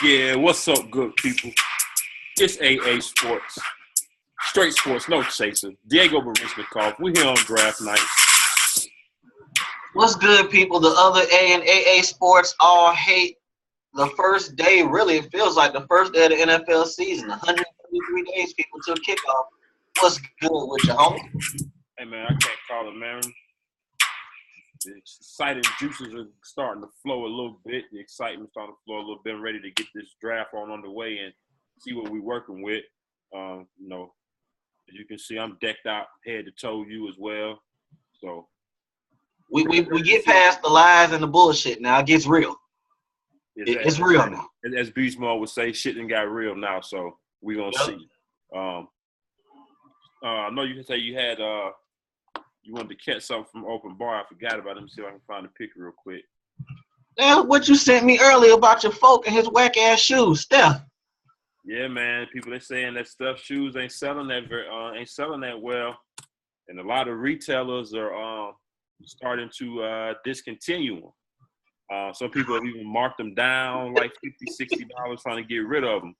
Yeah, what's up, good people? It's AA Sports. Straight sports, no chaser. Diego Baryshnikov. We're here on draft night. What's good, people? The other A and AA Sports all hate the first day. Really, it feels like the first day of the NFL season. 133 days, people, till kickoff. What's good with you, homie? Hey, man, I can't call it, man. The exciting juices are starting to flow a little bit. The excitement's starting to flow a little bit. I'm ready to get this draft on underway and see what we're working with. As you can see, I'm decked out head to toe. You as well. So we get past the lies and the bullshit now. It gets real. It's real now. As Beast Mode would say, shit done got real now. So we're gonna see. I know you can say you had you wanted to catch something from Open Bar. I forgot about it. Let me see if I can find the picture real quick. Now, what you sent me earlier about your folk and his whack ass shoes, Steph. Yeah, man. People, they saying that Steph shoes ain't selling that well, and a lot of retailers are starting to discontinue them. Some people have even marked them down like $50, $60, trying to get rid of them.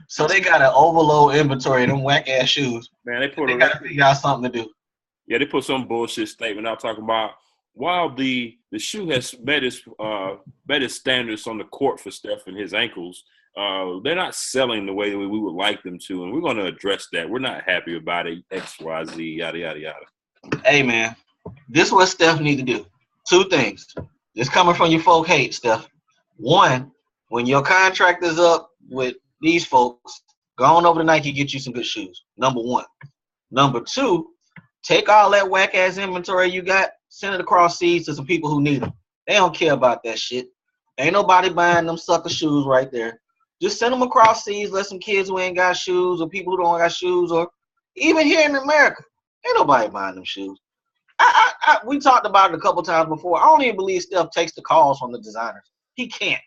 So they got an overload inventory of them whack ass shoes. Man, they got to figure out something to do. Yeah, they put some bullshit statement out talking about while the shoe has met its standards on the court for Steph and his ankles, they're not selling the way that we would like them to, and we're going to address that. We're not happy about it, X, Y, Z, yada, yada, yada. Hey, man, this is what Steph need to do. Two things. This coming from your folk hate, Steph. One, when your contract is up with these folks, go on over to Nike, get you some good shoes. Number one. Number two, take all that whack-ass inventory you got, send it across seas to some people who need them. They don't care about that shit. Ain't nobody buying them sucker shoes right there. Just send them across seas, let some kids who ain't got shoes or people who don't got shoes, or even here in America, ain't nobody buying them shoes. We talked about it a couple times before. I don't even believe Steph takes the calls from the designers. He can't.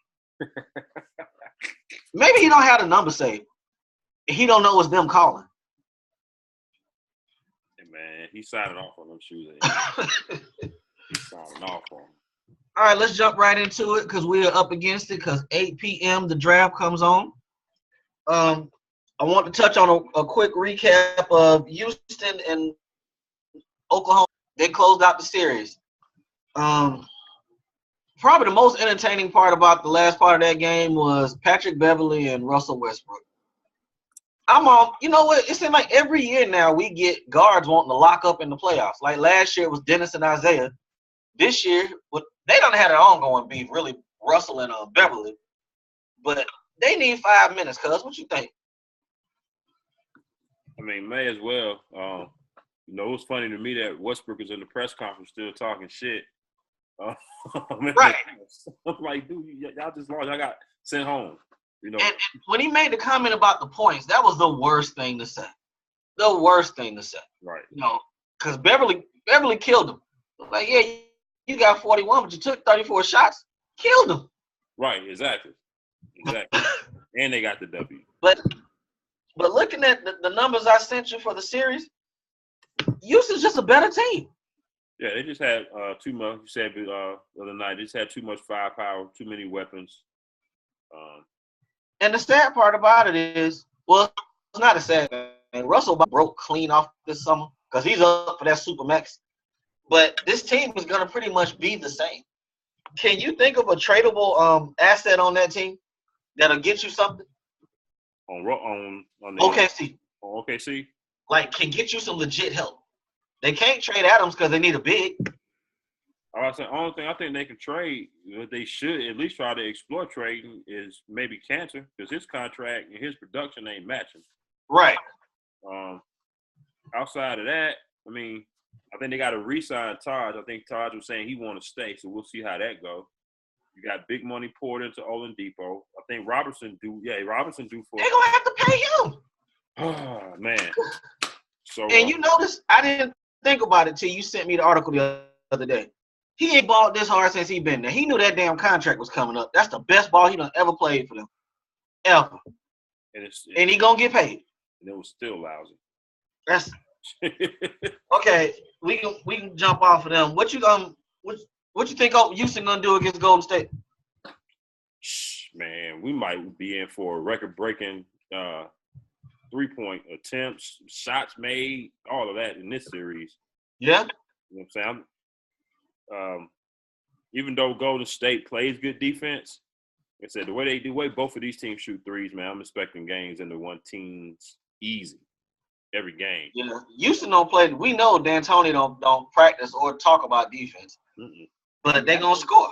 Maybe he don't have the number saved. He don't know it's them calling. Man, he signing off on them shoes. He's signing off on them. All right, let's jump right into it because we are up against it because 8 p.m. the draft comes on. I want to touch on a quick recap of Houston and Oklahoma. They closed out the series. Probably the most entertaining part about the last part of that game was Patrick Beverley and Russell Westbrook. You know what? It seems like every year now we get guards wanting to lock up in the playoffs. Like last year it was Dennis and Isaiah. This year, they don't have their ongoing beef, really, Russell and Beverly. But they need 5 minutes, cuz. What you think? I mean, may as well. It was funny to me that Westbrook was in the press conference still talking shit. Right. I'm like, dude, y'all just lost. Y'all got sent home. And when he made the comment about the points, that was the worst thing to say. The worst thing to say. Right. Because Beverly killed him. Like, yeah, you got 41, but you took 34 shots, killed him. Right, exactly. And they got the W. But looking at the numbers I sent you for the series, Houston's just a better team. Yeah, they just had too much. You said the other night, they just had too much firepower, too many weapons. And the sad part about it is, well, it's not a sad thing. Russell broke clean off this summer because he's up for that Supermax. But this team is going to pretty much be the same. Can you think of a tradable asset on that team that'll get you something? On the OKC. On OKC? Like, can get you some legit help. They can't trade Adams because they need a big. I was saying, the only thing I think they can trade, they should at least try to explore trading, is maybe Cantor, because his contract and his production ain't matching. Right. Outside of that, I mean, I think they got to re-sign Taj. I think Taj was saying he want to stay, so we'll see how that goes. You got big money poured into Oladipo. I think Robertson due for. They're gonna have to pay him. Oh man. So. And you notice I didn't think about it till you sent me the article the other day. He ain't balled this hard since he been there. He knew that damn contract was coming up. That's the best ball he done ever played for them. Ever. And he gonna get paid. And it was still lousy. That's okay. We can jump off of them. What you think Houston gonna do against Golden State? Man, we might be in for a record-breaking 3-point attempts, shots made, all of that in this series. Yeah. You know what I'm saying? Even though Golden State plays good defense, like I said, the way both of these teams shoot threes, man, I'm expecting games in the 1-teens easy every game. Yeah. Houston don't play. We know D'Antoni don't practice or talk about defense, but they gonna score.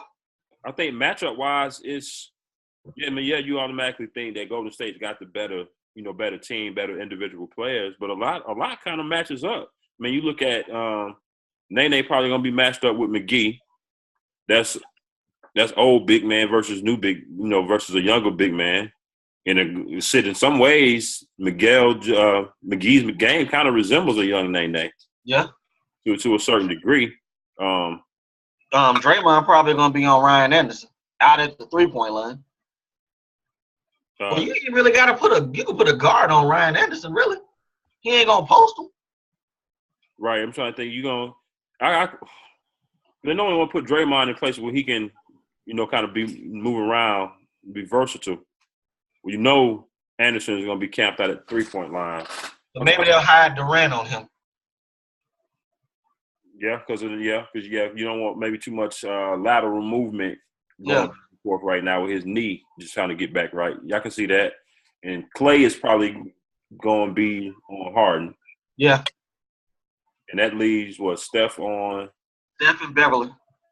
I think matchup-wise, you automatically think that Golden State's got the better team, better individual players, but a lot kind of matches up. I mean, you look at Nene probably gonna be matched up with McGee. That's old big man versus new big, versus a younger big man. And in some ways, McGee's game kind of resembles a young Nene. Yeah. To a certain degree. Draymond probably gonna be on Ryan Anderson out at the 3-point line. Well, you ain't really gotta put a guard on Ryan Anderson, really. He ain't gonna post him. Right. I'm trying to think. They normally want to put Draymond in places where he can, kind of be moving around, be versatile. Well, Anderson is going to be camped out at the 3-point line. So maybe they'll hide Durant on him. Yeah, because you don't want maybe too much lateral movement going forth right now with his knee just trying to get back right. Y'all can see that. And Clay is probably going to be on Harden. Yeah. And that leaves Steph and Beverly.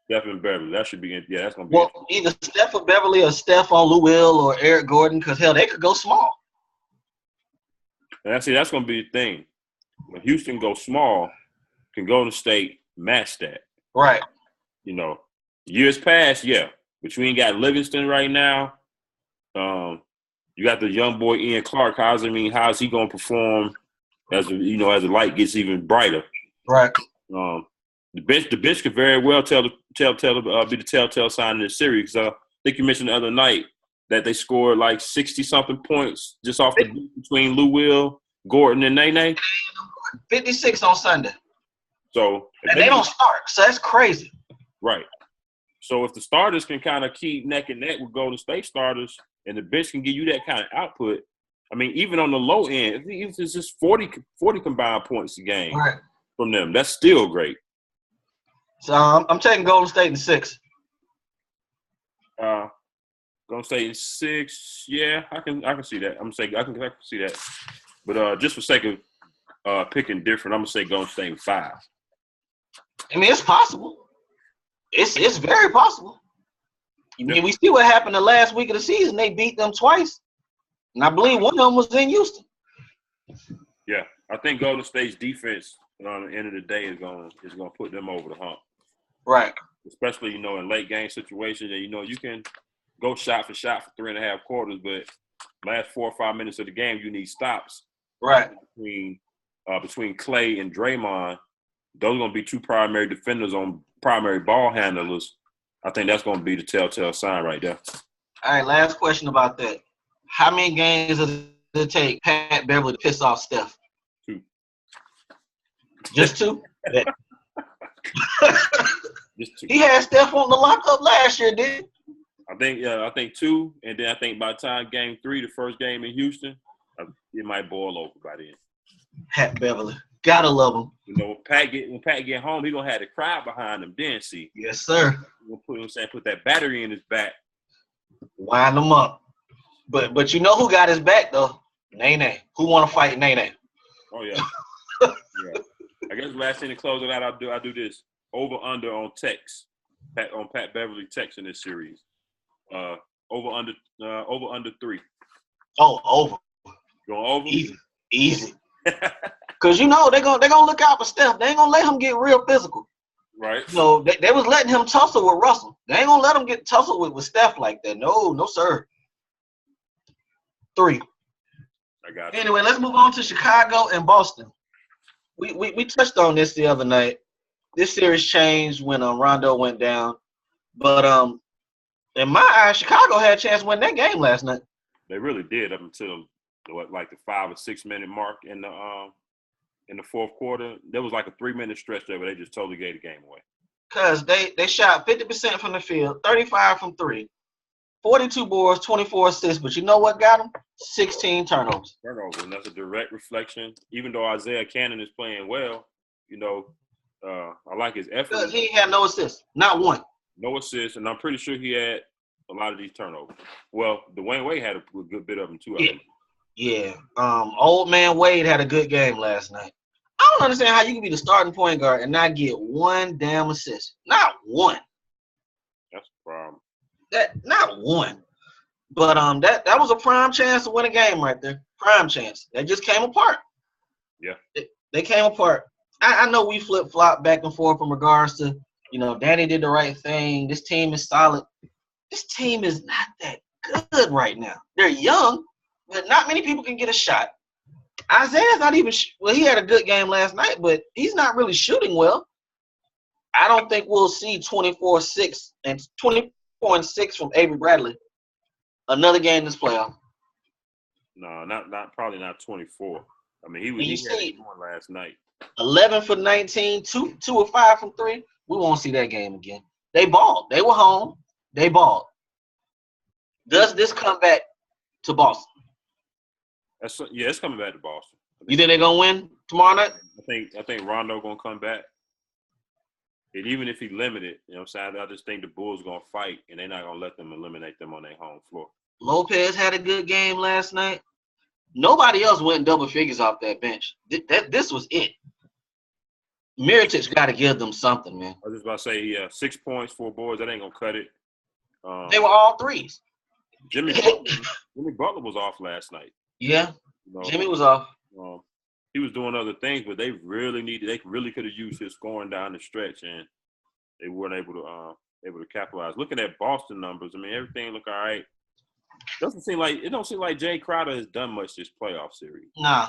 That should be – that's going to be – Well, either Steph or Beverly or Steph on Lou Will or Eric Gordon because, hell, they could go small. And that's going to be the thing. When Houston goes small, can Golden State match that? Right. Years past, but you ain't got Livingston right now. You got the young boy Ian Clark. How's he going to perform as the light gets even brighter? Right. The bench could very well be the telltale sign in this series. I think you mentioned the other night that they scored like 60-something points just off the bench between Lou Will, Gordon, and Nene. 56 on Sunday. So and they don't start, so that's crazy. Right. So if the starters can kind of keep neck and neck with Golden State starters, and the bench can give you that kind of output, I mean, even on the low end, if it's just 40 combined points a game from them, that's still great. So I'm taking Golden State in 6. Golden State in 6, yeah, I can see that. I can see that. But just for sake of picking different, I'm gonna say Golden State in 5. I mean, it's possible. It's very possible. I mean, we see what happened the last week of the season. They beat them twice, and I believe one of them was in Houston. Yeah, I think Golden State's defense on the end of the day is gonna put them over the hump. Right. Especially in late game situations, and you can go shot for shot for 3.5 quarters, but last 4 or 5 minutes of the game, you need stops. Right. Between Clay and Draymond, those are going to be 2 primary defenders on primary ball handlers. I think that's going to be the telltale sign right there. All right, last question about that. How many games does it take Pat Beverly to piss off Steph? 2. Just 2? Just 2. He had Steph on the lockup last year, didn't he? I think 2, and then I think by the time game 3, the first game in Houston, it might boil over by then. Pat Beverly, gotta love him. When Pat get home, he gonna have the crowd behind him. Then see, yes, sir. We'll put that battery in his back, wind him up. But you know who got his back though? Nene. Who want to fight Nene? Oh yeah. Yeah. I guess last thing to close it out, I do this over under on text. Pat Beverly text in this series. Over under 3. Oh, over. Going over? Easy. Cause they're gonna look out for Steph. They ain't gonna let him get real physical. Right. They was letting him tussle with Russell. They ain't gonna let him get tussled with Steph like that. No, sir. 3. I got you. Anyway, let's move on to Chicago and Boston. We touched on this the other night. This series changed when Rondo went down, but in my eyes, Chicago had a chance to win that game last night. They really did up until the 5 or 6 minute mark in the fourth quarter. There was like a 3-minute stretch there where they just totally gave the game away. Because they shot 50% from the field, 35 from 3. 42 boards, 24 assists. But you know what got him? 16 turnovers. Turnovers, and that's a direct reflection. Even though Isaiah Cannon is playing well, I like his effort. He had no assists, not one. No assists, and I'm pretty sure he had a lot of these turnovers. Well, Dwayne Wade had a good bit of them too. Yeah. Old man Wade had a good game last night. I don't understand how you can be the starting point guard and not get one damn assist. Not one. That's the problem. Not one. But that was a prime chance to win a game right there. Prime chance. That just came apart. Yeah. They came apart. I know we flip-flop back and forth in regards to, Danny did the right thing. This team is solid. This team is not that good right now. They're young, but not many people can get a shot. Isaiah's not even he had a good game last night, but he's not really shooting well. I don't think we'll see 24-6 and 24 and 6 from Avery Bradley another game this playoff. No, probably not 24. I mean, he had one last night. 11 for 19, 2 or 5 from 3. We won't see that game again. They balled. They were home. They balled. Does this come back to Boston? It's coming back to Boston. You think they're gonna win tomorrow night? I think Rondo gonna come back. And even if he limited, I'm saying, I just think the Bulls gonna fight, and they're not gonna let them eliminate them on their home floor. Lopez had a good game last night. Nobody else went double figures off that bench. This was it. Mirotic got to give them something, man. I was just about to say, 6 points, 4 boards. That ain't gonna cut it. They were all threes. Jimmy Butler was off last night. Yeah, Jimmy was off. He was doing other things, but they really could have used his scoring down the stretch, and they weren't able to capitalize. Looking at Boston numbers, I mean, everything look all right. It don't seem like Jay Crowder has done much this playoff series. Nah.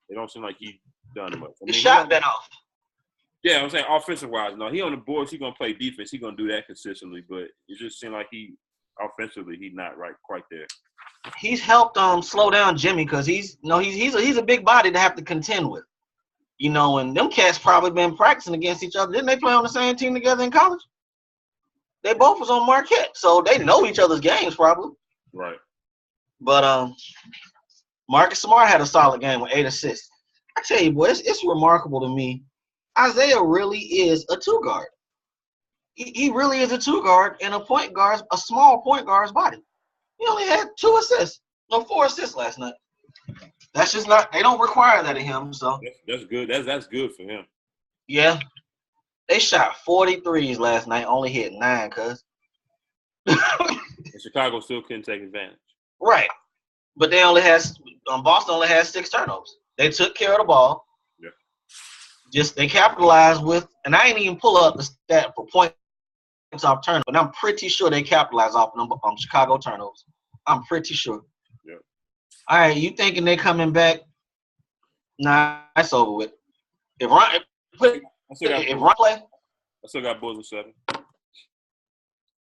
It don't seem like he's done much. The shot been off. Yeah, I'm saying offensive wise, no, he on the boards, he gonna play defense, he gonna do that consistently, but it just seemed like offensively he's not quite there. He's helped slow down Jimmy because he's a big body to have to contend with. And them cats probably been practicing against each other. Didn't they play on the same team together in college? They both was on Marquette, so they know each other's games probably. Right. But Marcus Smart had a solid game with 8 assists. I tell you, boy, it's remarkable to me. Isaiah really is a 2 guard. He really is a 2 guard in a small point guard's body. He only had 4 assists last night. That's just not. They don't require that of him. So that's good. That's good for him. Yeah, they shot 43s last night. Only hit 9, cuz. And Chicago still couldn't take advantage. Right, but Boston only had 6 turnovers. They took care of the ball. Yeah. They capitalized with, and I ain't even pull up the stat for points off turnovers, but I'm pretty sure they capitalized off Chicago turnovers. I'm pretty sure. Yeah. All right, you thinking they coming back? Nah, that's over with. If Ron play, I still got Bulls with 7.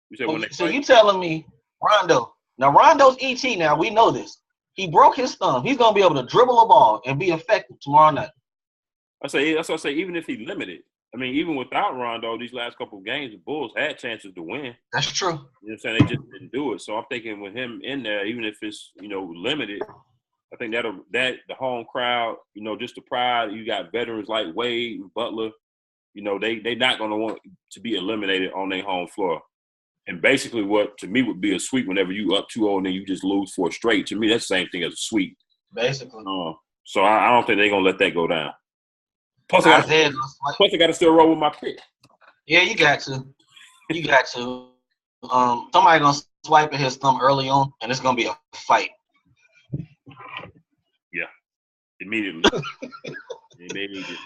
You said when they so you telling me Rondo? Now Rondo's ET. Now we know this. He broke his thumb. He's gonna be able to dribble a ball and be effective tomorrow night. That's what I say. Even if he limited, I mean, even without Rondo, these last couple of games, the Bulls had chances to win. That's true. You know what I'm saying? They just didn't do it. So I'm thinking with him in there, even if it's limited, I think that the home crowd, just the pride. You got veterans like Wade and Butler. They not gonna want to be eliminated on their home floor. And basically, what to me would be a sweep whenever you up 2-0 and then you just lose 4 straight. To me, that's the same thing as a sweep. Basically. So I don't think they're gonna let that go down. Plus, I got to still roll with my pick. Yeah, you got to. You got to. Somebody gonna swipe at his thumb early on, and it's gonna be a fight. Yeah, immediately. Immediately.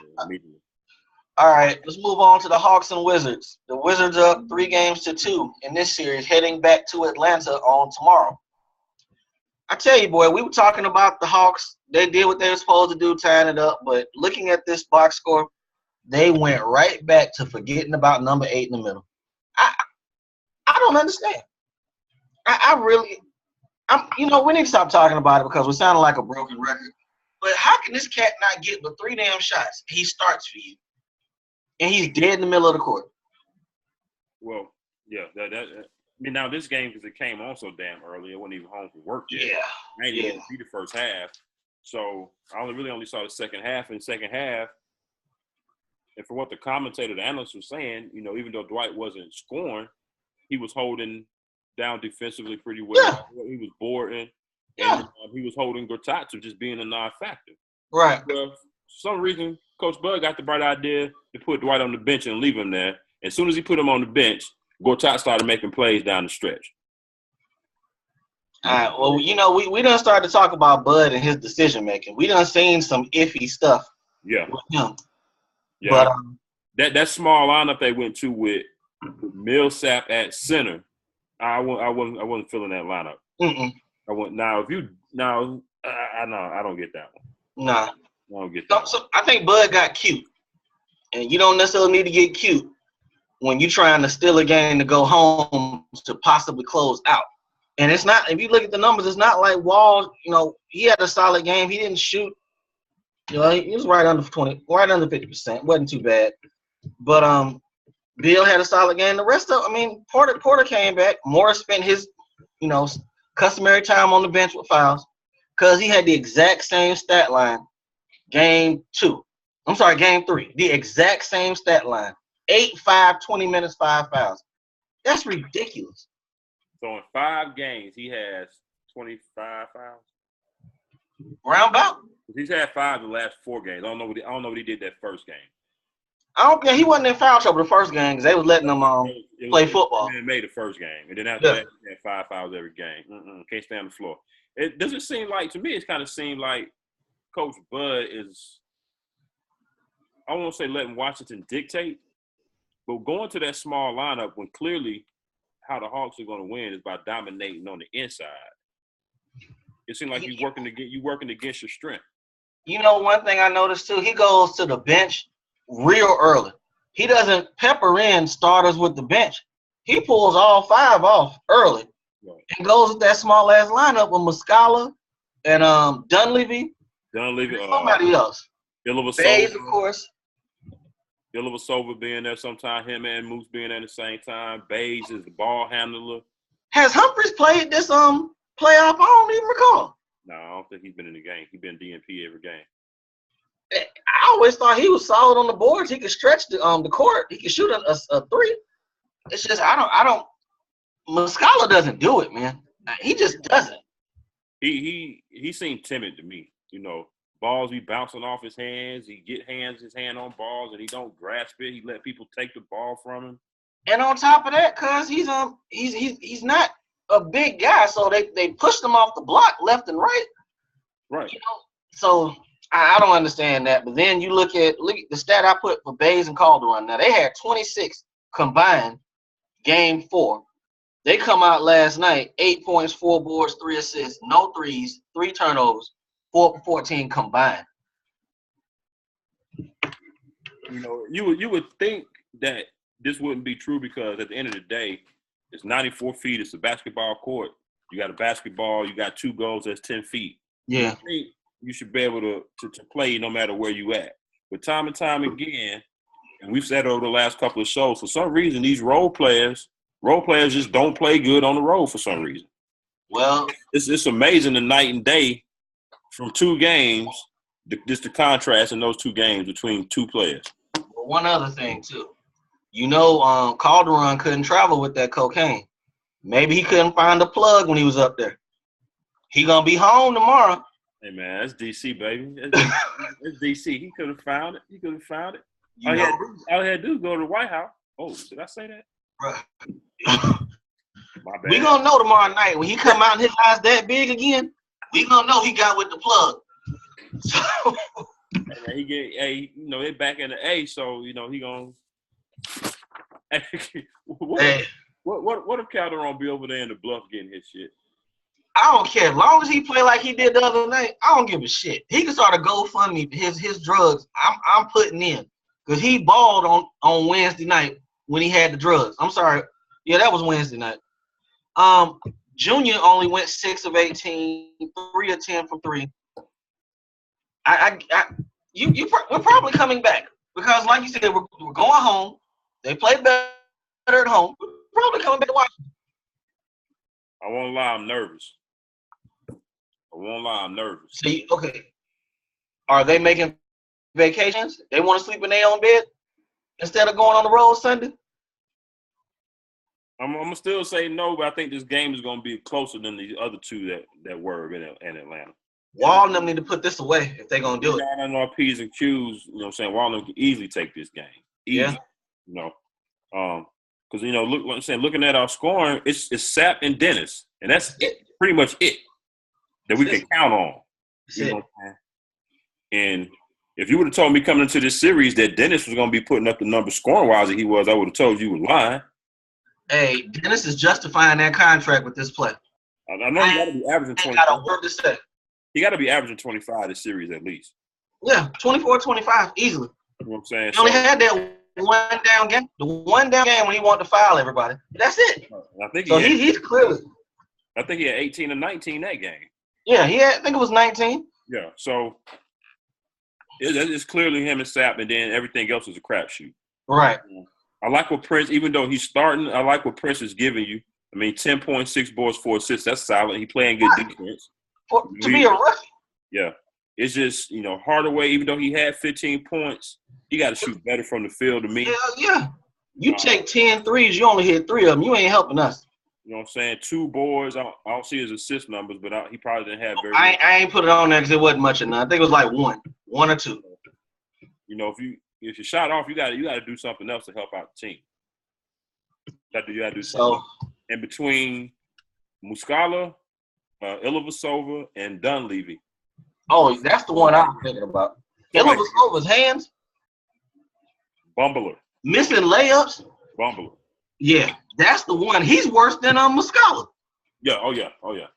All right, let's move on to the Hawks and Wizards. The Wizards are up 3-2 in this series, heading back to Atlanta on tomorrow. I tell you, boy, we were talking about the Hawks. They did what they were supposed to do, tying it up. But looking at this box score, they went right back to forgetting about number 8 in the middle. I don't understand. We need to stop talking about it because we're sounding like a broken record. But how can this cat not get but 3 damn shots? He starts for you, and he's dead in the middle of the court. Well, yeah, mean, now this game, because it came on so damn early, it wasn't even home from work yet. Yeah. I didn't even see the first half. So I only saw the second half. And second half, and for what the commentator, the analyst was saying, you know, even though Dwight wasn't scoring, he was holding down defensively pretty well. Yeah. He was boarding. Yeah. And he was holding Gortatsu just being a non-factor. Right. Well, for some reason, Coach Bud got the bright idea to put Dwight on the bench and leave him there. As soon as he put him on the bench, Gortat started making plays down the stretch. All right. Well, you know, we done started to talk about Bud and his decision making. We done seen some iffy stuff. Yeah. With him. Yeah. But that small lineup they went to with Millsap at center, I wasn't feeling that lineup. I went now. I don't get that one. Nah. I don't get that. So I think Bud got cute, and you don't necessarily need to get cute when you're trying to steal a game to go home to possibly close out. And it's not, if you look at the numbers, it's not like Wall, you know, he had a solid game. He didn't shoot. You know, he was right under 50%. Wasn't too bad. But Bill had a solid game. The rest of, Porter came back. Morris spent his, you know, customary time on the bench with fouls because he had the exact same stat line. Game 3. The exact same stat line. 8, 5, 20 minutes, 5 fouls. That's ridiculous. So in 5 games, he has 25 fouls. Round about. He's had 5 the last 4 games. I don't know what he did that first game. He wasn't in foul trouble the first game because they was letting him play football. He made the first game, and then after that, he had 5 fouls every game. Can't stay on the floor. It doesn't seem like, to me, it's kind of seemed like Coach Bud is, I won't say letting Washington dictate, but going to that small lineup when clearly how the Hawks are going to win is by dominating on the inside. It seems like you're working against your strength. You know, one thing I noticed too, he goes to the bench real early. He doesn't pepper in starters with the bench. He pulls all 5 off early and goes with that small ass lineup with Muscala and Dunleavy, somebody else. Bays, of course. Ilyasova being there sometime, him and Moose being there at the same time. Bays is the ball handler. Has Humphries played this playoff? I don't even recall. No, I don't think he's been in the game. He's been DNP every game. I always thought he was solid on the boards. He could stretch the court. He could shoot a 3. It's just I don't. Muscala doesn't do it, man. He just doesn't. He seemed timid to me. You know, balls be bouncing off his hands. He his hand on balls and he don't grasp it. He let people take the ball from him. And on top of that, cause he's not a big guy, so they pushed him off the block left and right. Right. You know, so I don't understand that. But then you look at the stat I put for Bays and Calderon. Now they had 26 combined game 4. They come out last night, 8 points, 4 boards, 3 assists, no threes, 3 turnovers, 4 for 14 combined. You know, you would think that this wouldn't be true because at the end of the day, it's 94 feet. It's a basketball court. You got a basketball. You got 2 goals. That's 10 feet. Yeah. You should be able to play no matter where you at. But time and time again, and we've said over the last couple of shows, for some reason, these role players just don't play good on the road for some reason. Well, it's amazing the night and day from 2 games, just the contrast in those 2 games between 2 players. One other thing, too. You know, Calderon couldn't travel with that cocaine. Maybe he couldn't find a plug when he was up there. He going to be home tomorrow. Hey, man, that's D.C., baby. That's D.C. He could have found it. All he had to do is go to the White House. Oh, did I say that? Right. My bad. We going to know tomorrow night. When he come out and his eyes that big again, we going to know he got with the plug. So, hey, man, they back in the A, so, you know, he going to what if Calderon be over there in the bluff getting his shit? I don't care. As long as he play like he did the other night, I don't give a shit. He can start a GoFundMe. His drugs, I'm putting in. Because he balled on Wednesday night when he had the drugs. I'm sorry. Yeah, that was Wednesday night. Junior only went 6 of 18, 3 of 10 from 3. We're probably coming back. Because like you said, we're going home. They play better at home. We're probably coming back to Washington. I won't lie, I'm nervous. See, okay. Are they making vacations? They want to sleep in their own bed instead of going on the road Sunday? I'm gonna still say no, but I think this game is gonna be closer than the other two that were in Atlanta. Wall and them need to put this away if they're gonna do it. I don't know P's and Q's. You know what I'm saying? Wall and them can easily take this game. Easy. Yeah. Because look what I'm saying. Looking at our scoring, it's Sapp and Dennis, and that's pretty much it that we can count on. You know what I'm saying? And if you would have told me coming into this series that Dennis was going to be putting up the numbers scoring-wise that he was, I would have told you were lying. Hey, Dennis is justifying that contract with this play. I know he got to be averaging 25. I got a word to say. He got to be averaging 25 this series at least. Yeah, 24, 25, easily. You know what I'm saying? He only had that one down game. The one down game when he wanted to foul everybody. That's it. I think he's clearly. I think he had 18 or 19 that game. Yeah, I think it was 19. Yeah, so it's clearly him and Sapp, and then everything else is a crapshoot. Right. I like what Prince, even though he's starting, I like what Prince is giving you. I mean, 10.6 boards, 4 assists, that's solid. He playing good defense. To be a rookie. Yeah. It's just, Hardaway, even though he had 15 points, he got to shoot better from the field to me. Yeah. You take 10 threes, you only hit 3 of them. You ain't helping us. You know what I'm saying? 2 boards. I don't see his assist numbers, but he probably didn't have very I ain't put it on there because it wasn't much enough. I think it was like 1 or 2. If you shot off, you got to do something else to help out the team. You got to do something. In between Muscala, Ilyasova, and Dunleavy. Oh, that's the one I'm thinking about. Ilyasova's hands. Bumbler. Missing layups. Bumbler. Yeah, that's the one. He's worse than Muscala. Yeah, oh yeah.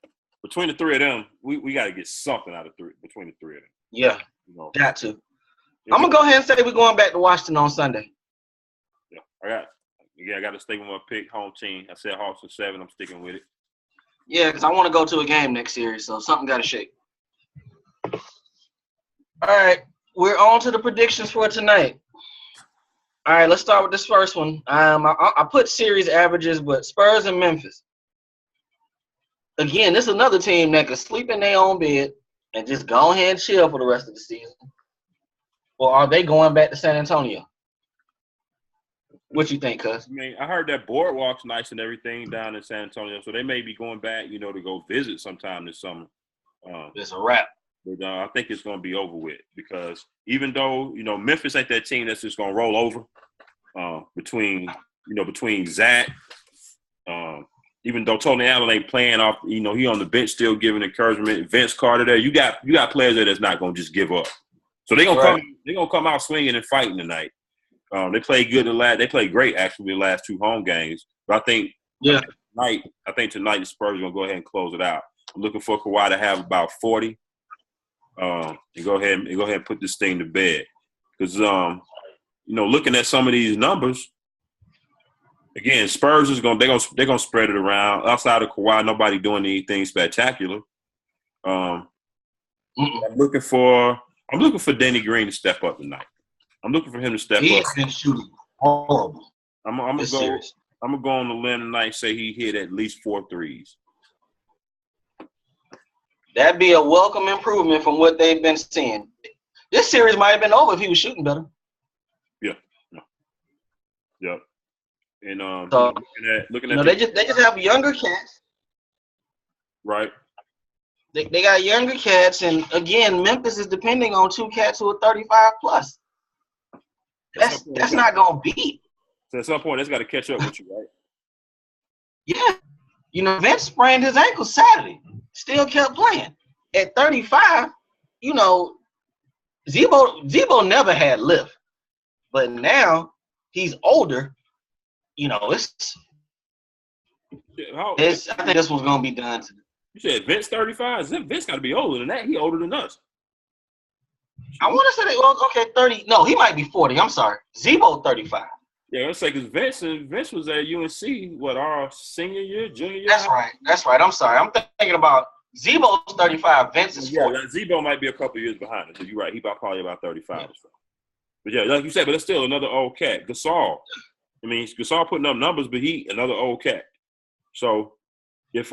Between the 3 of them, we got to get something out of between the 3 of them. Yeah, got to. I'm going to go ahead and say we're going back to Washington on Sunday. Yeah, I got to stick with my pick, home team. I said Hawks in 7. I'm sticking with it. Yeah, because I want to go to a game next series, so something got to shake. All right, we're on to the predictions for tonight. All right, let's start with this first one. I put series averages, but Spurs and Memphis. Again, this is another team that can sleep in their own bed and just go ahead and chill for the rest of the season. Or are they going back to San Antonio? What you think, cuz? I mean, I heard that boardwalk's nice and everything down in San Antonio, so they may be going back, to go visit sometime this summer. It's a wrap. But I think it's going to be over with because even though, Memphis ain't that team that's just going to roll over between Zach, even though Tony Allen ain't playing off, he on the bench still giving encouragement. Vince Carter there, you got players there that's not going to just give up. So they're gonna come out swinging and fighting tonight. They played good they played great actually the last 2 home games. But I think tonight the Spurs are gonna go ahead and close it out. I'm looking for Kawhi to have about 40. And go ahead and put this thing to bed. Because looking at some of these numbers, again, Spurs they're gonna spread it around. Outside of Kawhi, nobody doing anything spectacular. I'm looking for Danny Green to step up tonight. I'm looking for him to step up. He's been shooting horrible. I'm gonna go on the limb tonight and say he hit at least 4 threes. That'd be a welcome improvement from what they've been seeing. This series might have been over if he was shooting better. Yeah. And so, looking at they just have younger cats. Right. They got younger cats, and again, Memphis is depending on 2 cats who are 35 plus. That's not gonna beat. So at some point, that's got to catch up with you, right? Yeah. Vince sprained his ankle Saturday. Still kept playing. At 35, Zebo never had lift, but now he's older. I think this one's gonna be done. You said Vince 35. Vince got to be older than that. He older than us. I want to say that. 30. No, he might be 40. I'm sorry. Zebo 35. Yeah, let's say because Vince was at UNC. Our senior year, junior year. That's right. I'm sorry. I'm thinking about Zebo's 35. Vince is 40. Yeah, Zebo might be a couple years behind us. So you're right. He probably about 35 or so. But yeah, like you said, but it's still another old cat. Gasol. I mean, Gasol putting up numbers, but he another old cat. So if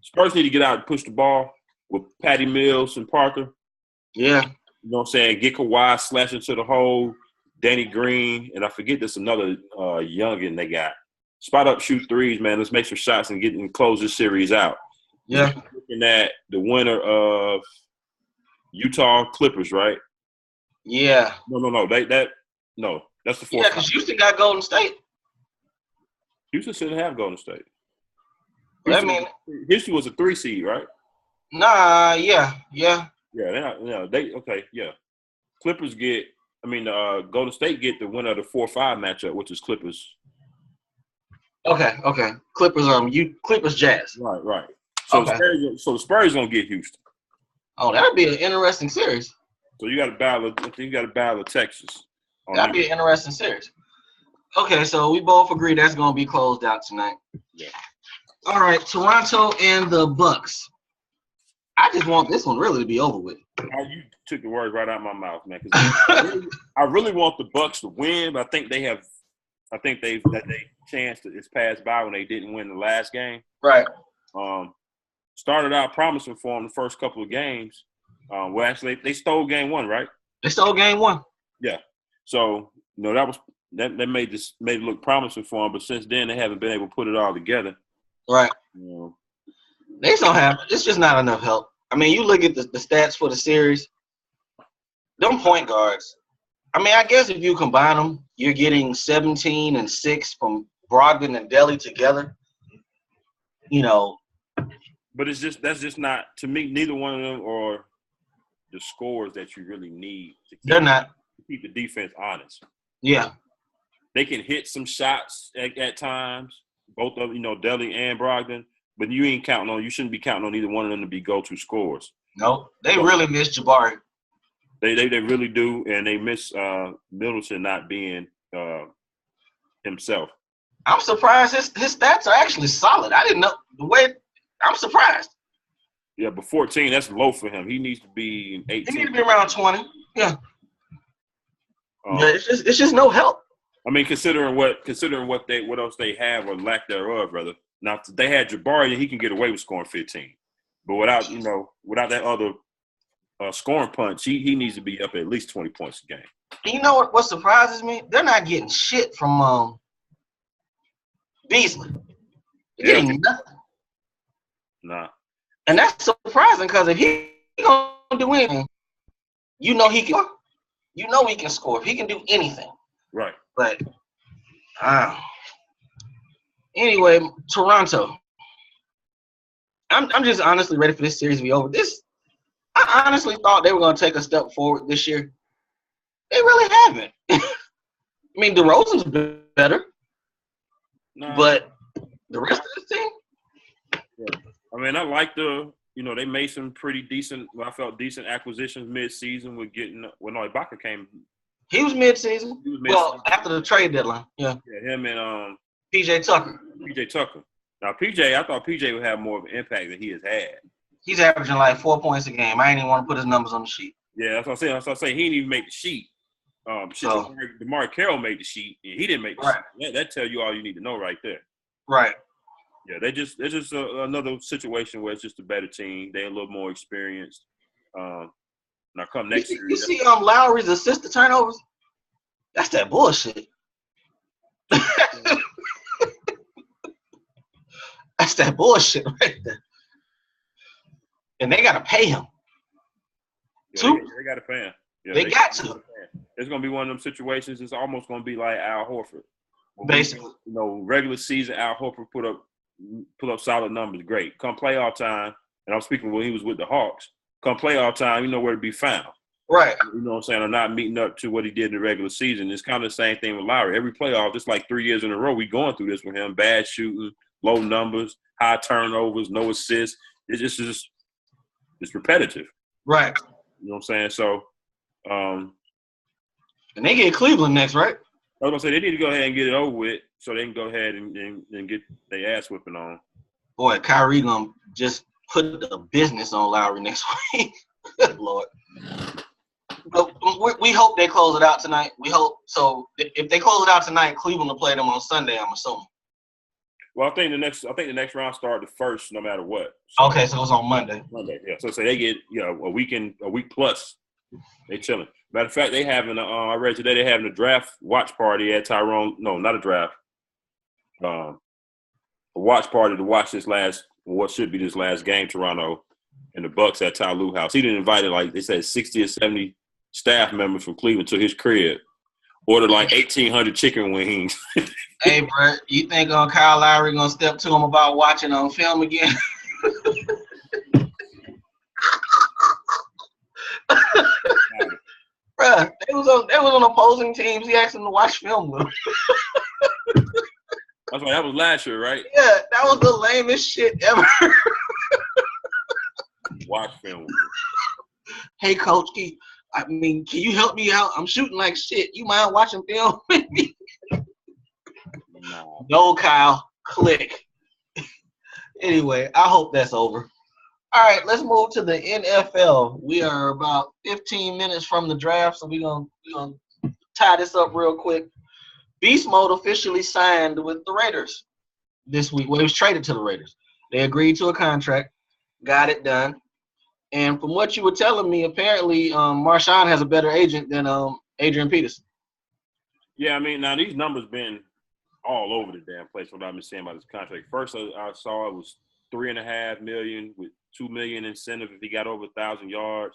Spurs need to get out and push the ball with Patty Mills and Parker. Yeah. You know what I'm saying? Get Kawhi slash into the hole, Danny Green, and I forget there's another youngin they got. Spot up, shoot threes, man. Let's make some shots and close this series out. Yeah. Looking at the winner of Utah Clippers, right? Yeah. No. That's the fourth. Yeah, because Houston got Golden State. Houston shouldn't have Golden State. Houston was a 3 seed, right? Nah, yeah. Yeah, Clippers Golden State get the winner of the 4-5 matchup, which is Clippers. Okay. Clippers Jazz. Right. So the Spurs gonna get Houston. Oh, that'd be an interesting series. So you got a battle of Texas. That'd be an interesting series. Okay, so we both agree that's gonna be closed out tonight. Yeah. All right, Toronto and the Bucks. I just want this one really to be over with. You took the words right out of my mouth, man. I really want the Bucks to win, but I think they chance is passed by when they didn't win the last game. Right. Started out promising for them the first couple of games. Well, actually, they stole game 1, right? They stole game 1. Yeah. So that made it look promising for them, but since then they haven't been able to put it all together. Right. They just don't have. It's just not enough help. I mean, you look at the stats for the series. Them point guards. I mean, I guess if you combine them, you're getting 17 and 6 from Brogdon and Delly together. But that's just not, to me, neither one of them are the scores that you really need to keep the defense honest. Yeah. They can hit some shots at times, both of Delly and Brogdon, but you shouldn't be counting on either one of them to be go-to scorers. No, they really miss Jabari. They really do, and they miss Middleton not being himself. I'm surprised his stats are actually solid. I didn't know the way. I'm surprised. Yeah, but 14, that's low for him. He needs to be 18. He needs to be around 20. Yeah. It's just no help. I mean, considering what else they have or lack thereof, rather. Now, if they had Jabari, he can get away with scoring 15. But without that other scoring punch, he needs to be up at least 20 points a game. You know what surprises me? They're not getting shit from Beasley. They're getting nothing. Nah. And that's surprising because if he gonna do anything, he can. He can score. If he can do anything. Right. But anyway, Toronto. I'm just honestly ready for this series to be over. I honestly thought they were going to take a step forward this year. They really haven't. I mean, DeRozan's better, but the rest of the team. Yeah. I mean, I like they made some pretty decent. I felt decent acquisitions mid-season with getting. Well, no, Ibaka came. He was mid-season. Well, after the trade deadline. Yeah. Yeah, him and PJ Tucker. Now, I thought PJ would have more of an impact than he has had. He's averaging like 4 points a game. I ain't even want to put his numbers on the sheet. Yeah, that's what I'm saying. He didn't even make the sheet. DeMar Carroll made the sheet, and he didn't make the sheet. That tells you all you need to know right there. Right. Yeah, they're just another situation where it's just a better team. They're a little more experienced. Now come next year. You see Lowry's assist to turnovers? That's that bullshit. That's that bullshit right there. And they got to pay him. Yeah, they got to pay him. Yeah, they got to. It's going to be one of them situations. It's almost going to be like Al Horford. Basically. Regular season, Al Horford put up solid numbers. Great. Come playoff time, and I'm speaking when he was with the Hawks. Come playoff time, you know where to be found. Right. You know what I'm saying? I'm not meeting up to what he did in the regular season. It's kind of the same thing with Lowry. Every playoff, just like 3 years in a row, we going through this with him. Bad shooting, low numbers, high turnovers, no assists. It's repetitive. Right. You know what I'm saying? So, and they get Cleveland next, right? I was going to say, they need to go ahead and get it over with so they can go ahead and get their ass whipping on. Boy, Kyrie going to just put the business on Lowry next week. Good Lord. But we hope they close it out tonight. We hope. So if they close it out tonight, Cleveland will play them on Sunday, I'm assuming. Well, I think the next round started the first, no matter what. So, Okay, so it's on Monday. Monday, yeah. So they get a week plus. They chilling. Matter of fact, they having I read today they having a draft watch party at Tyrone. No, not a draft. A watch party to watch what should be this last game, Toronto and the Bucks at Ty Lue house. He didn't invite like they said 60 or 70 staff members from Cleveland to his crib. Ordered like 1,800 chicken wings. Hey, bro, you think Kyle Lowry gonna step to him about watching on film again? Bruh, they was on opposing teams. He asked him to watch film with him. That's right. That was last year, right? Yeah, that was the lamest shit ever. Watch film. Hey, coach, can you help me out? I'm shooting like shit. You mind watching film with me? No, Kyle. Click. Anyway, I hope that's over. All right, let's move to the NFL. We are about 15 minutes from the draft, so we're gonna tie this up real quick. Beast Mode officially signed with the Raiders this week. Well, he was traded to the Raiders. They agreed to a contract, got it done. And from what you were telling me, apparently Marshawn has a better agent than Adrian Peterson. Yeah, I mean, now these numbers been all over the damn place. What I've been saying about this contract. First, I saw it was $3.5 million with $2 million incentive if he got over 1,000 yards.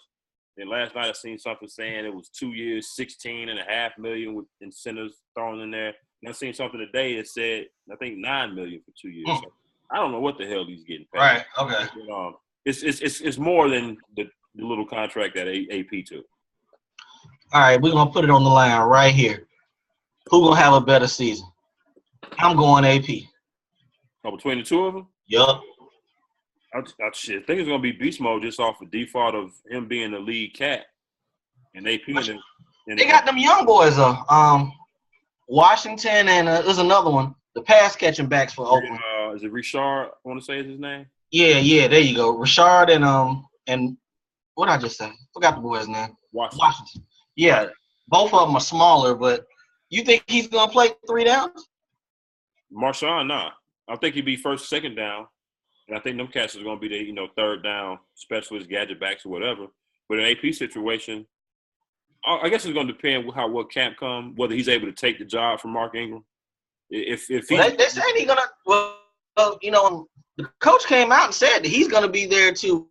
Then last night I seen something saying it was 2 years, $16.5 million with incentives thrown in there. And I seen something today that said I think $9 million for 2 years. So I don't know what the hell he's getting paid. Right. Okay. But, it's more than the little contract that AP took. All right, we're gonna put it on the line right here. Who gonna have a better season? I'm going AP. Oh, between the two of them? Yup. I think it's gonna be Beast Mode just off the default of him being the lead cat and AP. They got them young boys though. Washington and there's another one. The pass catching backs for Oakland. Is it Richard? I want to say is his name. Yeah, there you go. Richard and what did I just say? Forgot the boy's name. Washington. Yeah, both of them are smaller, but you think he's gonna play 3 downs? Marshawn, nah. I think he'd be first, second down, and I think them cats is gonna be the third down specialist, gadget backs or whatever. But in an AP situation, I guess it's gonna depend what camp come, whether he's able to take the job from Mark Ingram. If he they said he's gonna the coach came out and said that he's going to be there to,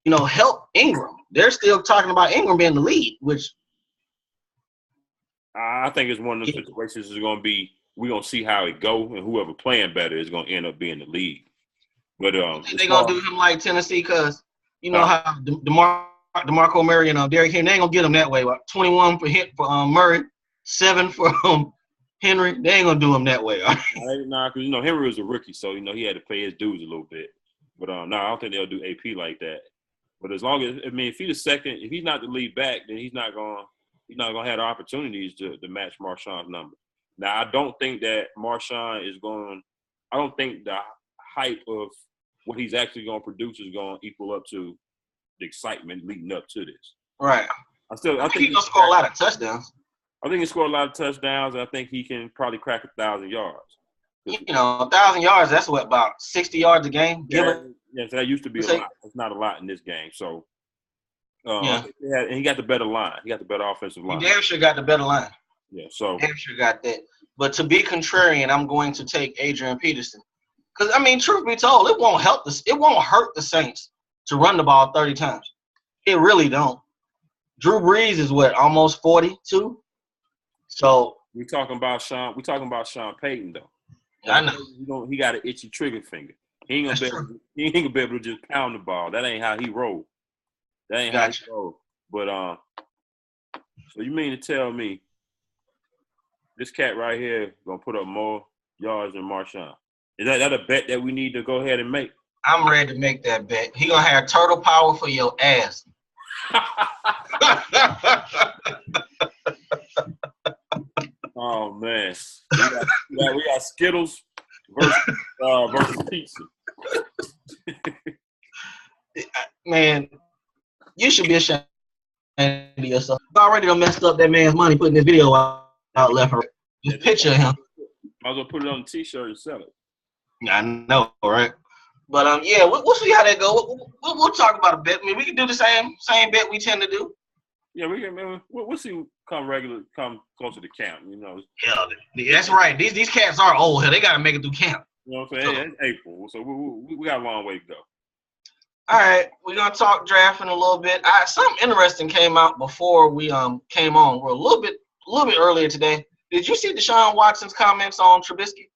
help Ingram. They're still talking about Ingram being the lead, which I think it's one of those situations is going to be we're going to see how it go, and whoever playing better is going to end up being the lead. But they're going to do him like Tennessee because how DeMarco Murray and Derrick Henry, they ain't going to get him that way. 21 for Murray, 7 for Henry, they ain't gonna do him that way. Nah, because Henry was a rookie, so he had to pay his dues a little bit. But I don't think they'll do AP like that. But as long as if he's the second, if he's not the lead back, then he's not gonna have the opportunities to match Marshawn's number. Now I don't think that Marshawn is going. I don't think the hype of what he's actually going to produce is going to equal up to the excitement leading up to this. Right. I think he's gonna score a lot of touchdowns. I think he scored a lot of touchdowns, and I think he can probably crack 1,000 yards. 1,000 yards, that's what, about 60 yards a game? Yeah, so that used to be a lot. It's not a lot in this game. So, and he got the better line. He got the better offensive line. He damn sure got the better line. Yeah, so. Damn sure got that. But to be contrarian, I'm going to take Adrian Peterson. Because, truth be told, it won't hurt the Saints to run the ball 30 times. It really don't. Drew Brees is almost 42? So we talking about Sean Payton though. I know. He got an itchy trigger finger. He ain't gonna be able to just pound the ball. That ain't how he roll. How he roll. But so you mean to tell me this cat right here gonna put up more yards than Marshawn? Is that a bet that we need to go ahead and make? I'm ready to make that bet. He gonna have turtle power for your ass. Oh man, we got Skittles versus pizza. Man, you should be ashamed of yourself. You already done messed up that man's money putting this video out left and right. This picture of him. I was gonna put it on a T-shirt and sell it. I know, right? But yeah, we'll see how that goes. We'll talk about a bet. I mean, we can do the same bet we tend to do. Yeah, we can. We'll see. Come closer to camp. Hell, that's right. These cats are old. Hell, they gotta make it through camp. You know what I'm saying? Hey, it's April, so we got a long way to go. All right, we're gonna talk drafting a little bit. Something interesting came out before we came on. We're a little bit earlier today. Did you see Deshaun Watson's comments on Trubisky?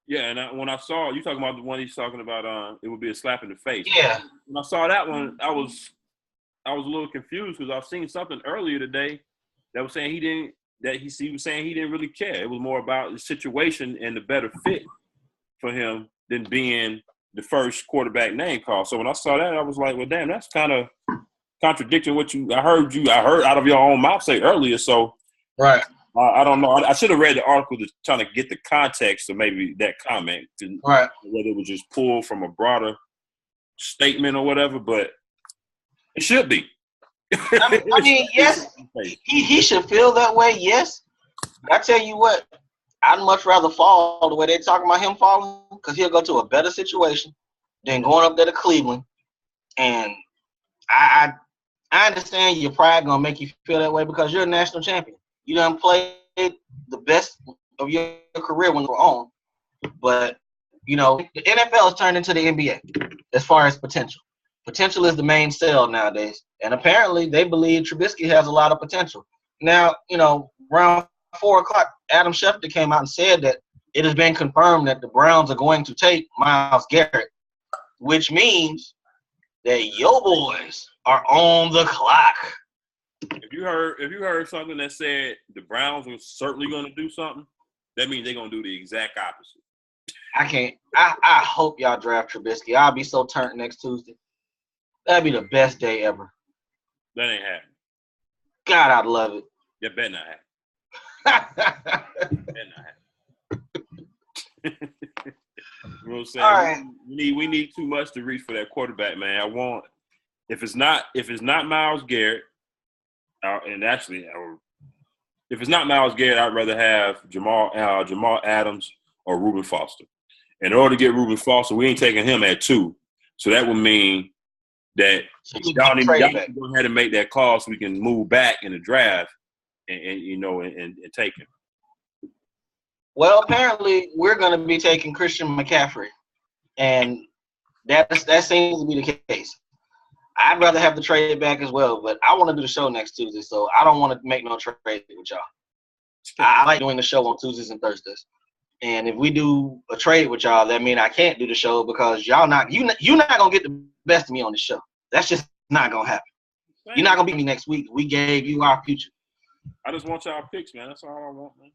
Yeah, and when I saw you talking about the one he's talking about, it would be a slap in the face. Yeah. When I saw that one, I was a little confused because I've seen something earlier today that was saying he was saying he didn't really care. It was more about the situation and the better fit for him than being the first quarterback name call. So when I saw that, I was like, well, damn, that's kind of contradicting what I heard out of your own mouth say earlier. So right. I don't know. I should have read the article to try to get the context of maybe that comment, right? Whether it was just pulled from a broader statement or whatever, but it should be. I mean, yes, he should feel that way. Yes, but I tell you what, I'd much rather fall the way they're talking about him falling, because he'll go to a better situation than going up there to Cleveland. And I understand your pride gonna make you feel that way because you're a national champion. You done played the best of your career when you were on. But, the NFL has turned into the NBA as far as potential. Potential is the main sell nowadays. And apparently they believe Trubisky has a lot of potential. Now, around 4 o'clock, Adam Schefter came out and said that it has been confirmed that the Browns are going to take Myles Garrett, which means that your boys are on the clock. If you heard something that said the Browns were certainly going to do something, that means they're going to do the exact opposite. I hope y'all draft Trubisky. I'll be so turned next Tuesday. That'd be the best day ever. That ain't happening. God, I'd love it. That better not happen. Better not happen. You know what I'm saying? All right. We need too much to reach for that quarterback, man. If it's not Myles Garrett, if it's not Myles Garrett, I'd rather have Jamal Adams or Reuben Foster. In order to get Reuben Foster, we ain't taking him at 2. So that would mean that y'all need to go ahead and make that call so we can move back in the draft and take him. Well, apparently we're going to be taking Christian McCaffrey, and that seems to be the case. I'd rather have the trade back as well, but I want to do the show next Tuesday, so I don't want to make no trade with y'all. I like doing the show on Tuesdays and Thursdays. And if we do a trade with y'all, that means I can't do the show because you're not gonna get the best of me on the show. That's just not gonna happen. You're not gonna beat me next week. We gave you our future. I just want y'all picks, man. That's all I want, man.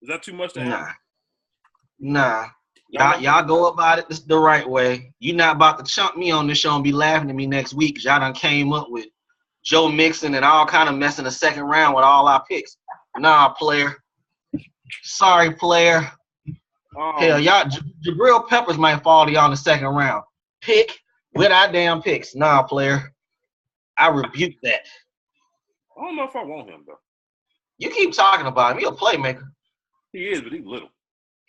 Is that too much to have? Nah. Y'all go about it the right way. You're not about to chump me on this show and be laughing at me next week because y'all done came up with Joe Mixon and all kind of mess in the second round with all our picks. Nah, player. Sorry, player. Hell, y'all, Jabril Peppers might fall to y'all in the second round. Pick with our damn picks. Nah, player. I rebuke that. I don't know if I want him, though. You keep talking about him. He a playmaker. He is, but he's little.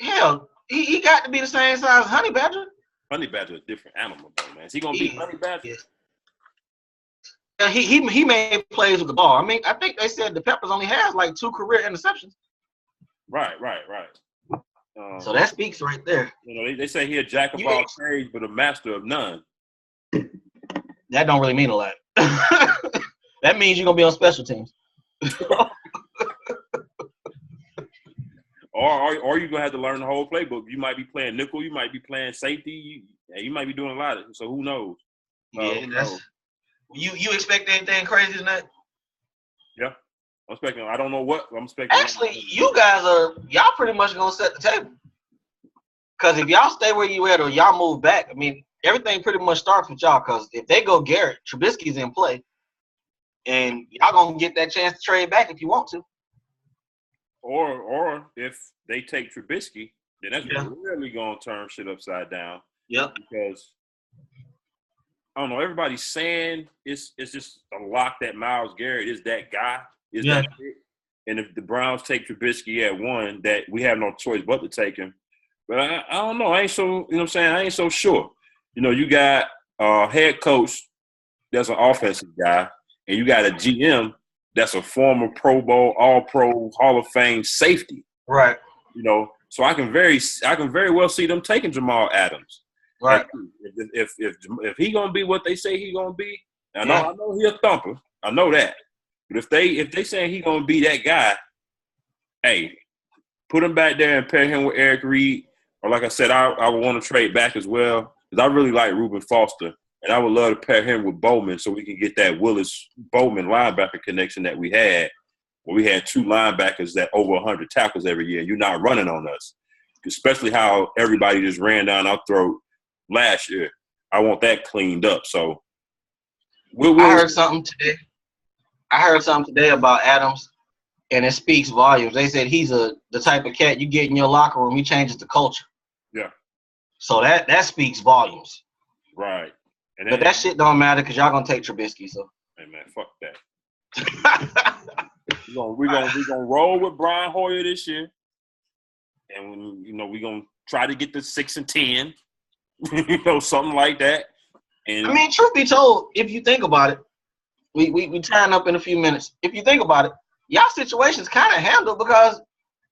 Hell, he got to be the same size as Honey Badger. Honey Badger is a different animal, though, man. Is he going to be Honey Badger? Yeah, he made plays with the ball. I mean, I think they said the Peppers only has like 2 career interceptions. Right. So that speaks right there. They say he a jack of all trades, but a master of none. That don't really mean a lot. That means you're going to be on special teams. Or you're going to have to learn the whole playbook. You might be playing nickel. You might be playing safety. You might be doing a lot of it. So who knows? Who knows? You expect anything crazy tonight? Yeah. I'm expecting. I don't know what I'm expecting. Actually, y'all pretty much going to set the table. Because if y'all stay where you at or y'all move back, I mean, everything pretty much starts with y'all. Because if they go Garrett, Trubisky's in play. And y'all going to get that chance to trade back if you want to. Or if they take Trubisky, then that's really going to turn shit upside down. Yep. Because, I don't know, everybody's saying it's just a lock that Myles Garrett is that guy. That it? And if the Browns take Trubisky at 1, that we have no choice but to take him. But I don't know. I ain't so, you know what I'm saying? I ain't so sure. You know, you got a head coach that's an offensive guy, and you got a GM that's a former Pro Bowl, All-Pro, Hall of Fame safety. Right. You know, so I can very well see them taking Jamal Adams. Right. If he gonna be what they say he gonna be, I know he a thumper. I know that. But if they saying he gonna be that guy, hey, put him back there and pair him with Eric Reed. Or like I said, I would want to trade back as well because I really like Reuben Foster, and I would love to pair him with Bowman so we can get that Willis-Bowman linebacker connection that we had. Where we had two linebackers that over 100 tackles every year. You're not running on us, especially how everybody just ran down our throat last year. I want that cleaned up. So I heard something today about Adams, and it speaks volumes. They said he's the type of cat you get in your locker room, he changes the culture. Yeah. So that speaks volumes. Right. But that shit don't matter because y'all gonna take Trubisky. So. Hey man, fuck that. We're gonna roll with Brian Hoyer this year, and we're gonna try to get to 6-10, something like that. And I mean, truth be told, if you think about it, we tying up in a few minutes. If you think about it, y'all situation's kind of handled because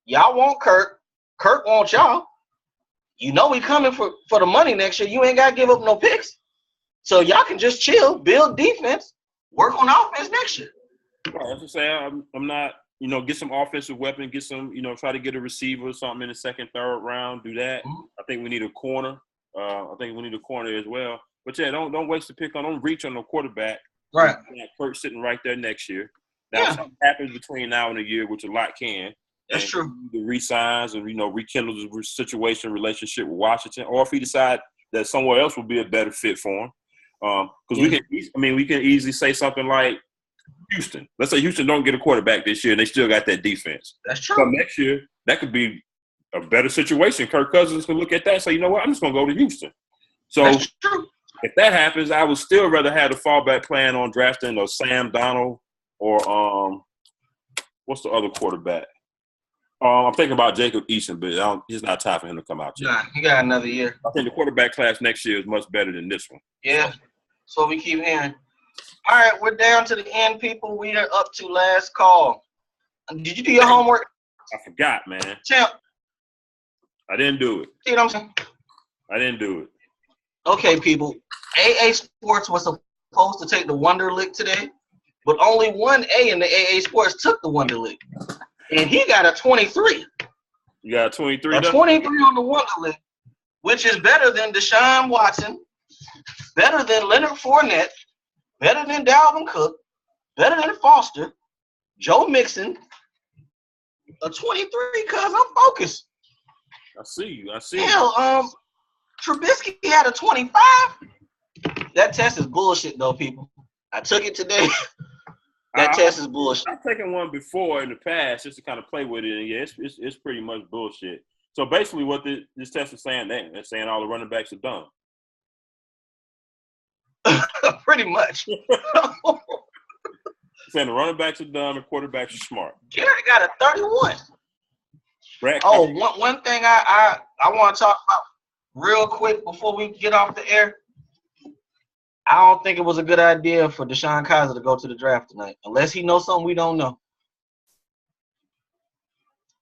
y'all want Kirk wants y'all. You know we coming for the money next year. You ain't got to give up no picks. So y'all can just chill, build defense, work on offense next year. Right, as I say, I'm not, get some offensive weapon, get some, try to get a receiver or something in the second, third round, do that. Mm-hmm. I think we need a corner. I think we need a corner as well. But, yeah, don't waste the pick don't reach on no quarterback. Right. Kirk sitting right there next year. Now, if something happens between now and a year, which a lot can. That's true. The re-signs and, rekindle the situation, relationship with Washington, or if he decide that somewhere else would be a better fit for him. Because we can easily say something like Houston. Let's say Houston don't get a quarterback this year and they still got that defense. That's true. So next year, that could be a better situation. Kirk Cousins can look at that and say, you know what, I'm just going to go to Houston. So that's true. If that happens, I would still rather have the fallback plan on drafting Sam Donald or what's the other quarterback? I'm thinking about Jacob Eason, but it's not time for him to come out yet. Nah, he got another year. I think the quarterback class next year is much better than this one. Yeah, so we keep hearing. All right, we're down to the end, people. We are up to last call. Did you do your homework? I forgot, man. Champ. I didn't do it. See what I'm saying? I didn't do it. Okay, people. AA Sports was supposed to take the Wonderlic today, but only one A in the AA Sports took the Wonderlic. And he got a 23. You got a 23? A 23 on the Wonderlic, which is better than Deshaun Watson, better than Leonard Fournette, better than Dalvin Cook, better than Foster, Joe Mixon. A 23 because I'm focused. I see you. Hell, Trubisky had a 25. That test is bullshit, though, people. I took it today. That test is bullshit. I've taken one before in the past just to kind of play with it, and yeah, it's pretty much bullshit. So basically, what this test is saying, it's saying all the running backs are dumb. Pretty much. Saying the running backs are dumb and quarterbacks are smart. Garrett got a 31. Brad, one thing I want to talk about real quick before we get off the air. I don't think it was a good idea for Deshaun Kaiser to go to the draft tonight, unless he knows something we don't know.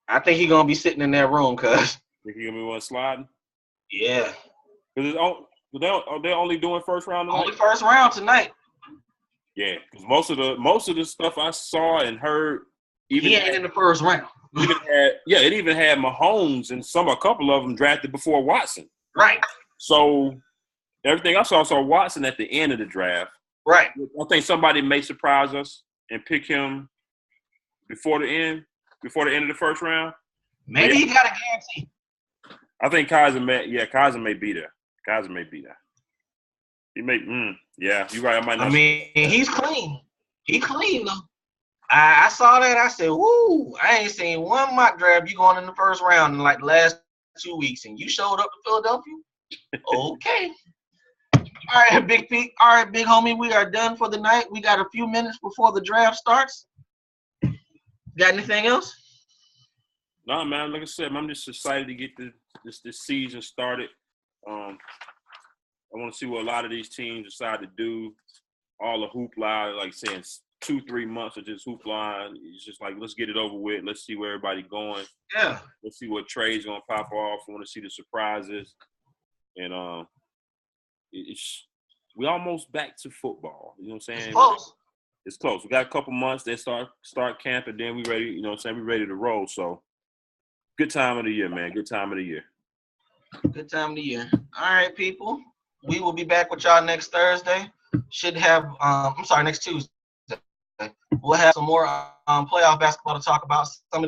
I think he's gonna be sitting in that room, cuz. Think he's gonna be one sliding? Yeah. Because they're only doing first round tonight? Only first round tonight. Yeah, because most of the stuff I saw and heard, even he ain't in the first round. It even had Mahomes and a couple of them drafted before Watson. Right. So everything I saw Watson at the end of the draft. Right. I think somebody may surprise us and pick him before the end of the first round. Maybe he got a guarantee. I think Kaiser may be there. Kaiser may be there. He may, yeah, you're right. I mean, he's clean. He clean, though. I saw that. I said, woo, I ain't seen one mock draft you going in the first round in like the last 2 weeks, and you showed up to Philadelphia? Okay. All right, Big Pete. All right, big homie, we are done for the night. We got a few minutes before the draft starts. Got anything else? No, man. Like I said, I'm just excited to get this season started. I want to see what a lot of these teams decide to do. All the hoopla, like saying 2-3 months of just hoopla. It's just like, let's get it over with. Let's see where everybody's going. Yeah. Let's see what trades gonna pop off. I want to see the surprises. And we almost back to football. You know what I'm saying? It's close. It's close. We got a couple months. They start camp, and then we ready. You know what I'm saying? We ready to roll. So good time of the year, man. Good time of the year. Good time of the year. All right, people. We will be back with y'all next Thursday. Should have next Tuesday. We'll have some more playoff basketball to talk about. A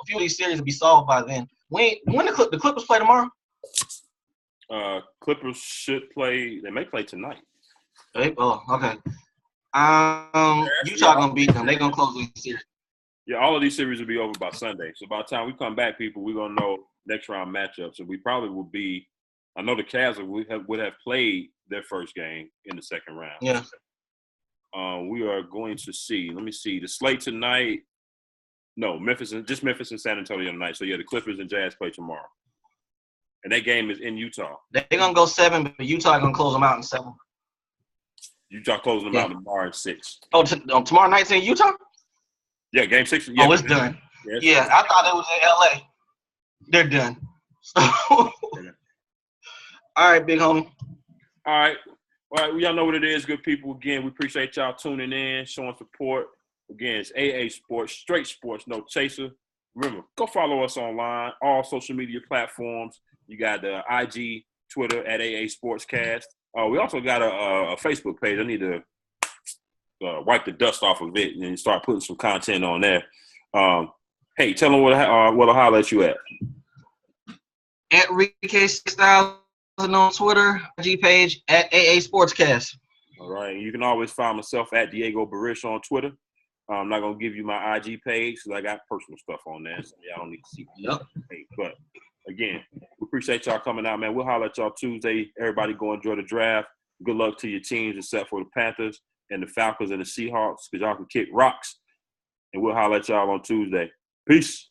few of these series will be solved by then. When the Clippers play tomorrow? Clippers should play. They may play tonight. Okay. Utah gonna beat them. They gonna close the series. Yeah, all of these series will be over by Sunday. So by the time we come back, people, we're gonna know next round matchups, and we probably will be. I know the Cavs would have played their first game in the second round. Yeah. We are going to see. Let me see the slate tonight. No, Memphis and San Antonio tonight. So yeah, the Clippers and Jazz play tomorrow, and that game is in Utah. They're gonna go 7, but Utah gonna close them out in 7. Utah closing them out tomorrow in 6. Oh, tomorrow night's in Utah? Yeah, game 6. Yeah, it's done. Yeah, I thought it was in LA. They're done. All right, big homie. All right. Y'all know what it is, good people. Again, we appreciate y'all tuning in, showing support. Again, it's AA Sports, straight sports, no chaser. Remember, go follow us online, all social media platforms. You got the IG, Twitter at AA Sportscast. We also got a Facebook page. I need to wipe the dust off of it and start putting some content on there. Hey, tell them what'll holler at you at. At Ricky 6000 on Twitter, IG page at AA Sportscast. All right. You can always find myself at Diego Barish on Twitter. I'm not going to give you my IG page because I got personal stuff on there. So y'all don't need to see my page. But, again, we appreciate y'all coming out, man. We'll holler at y'all Tuesday. Everybody go enjoy the draft. Good luck to your teams except for the Panthers and the Falcons and the Seahawks because y'all can kick rocks. And we'll holler at y'all on Tuesday. Peace.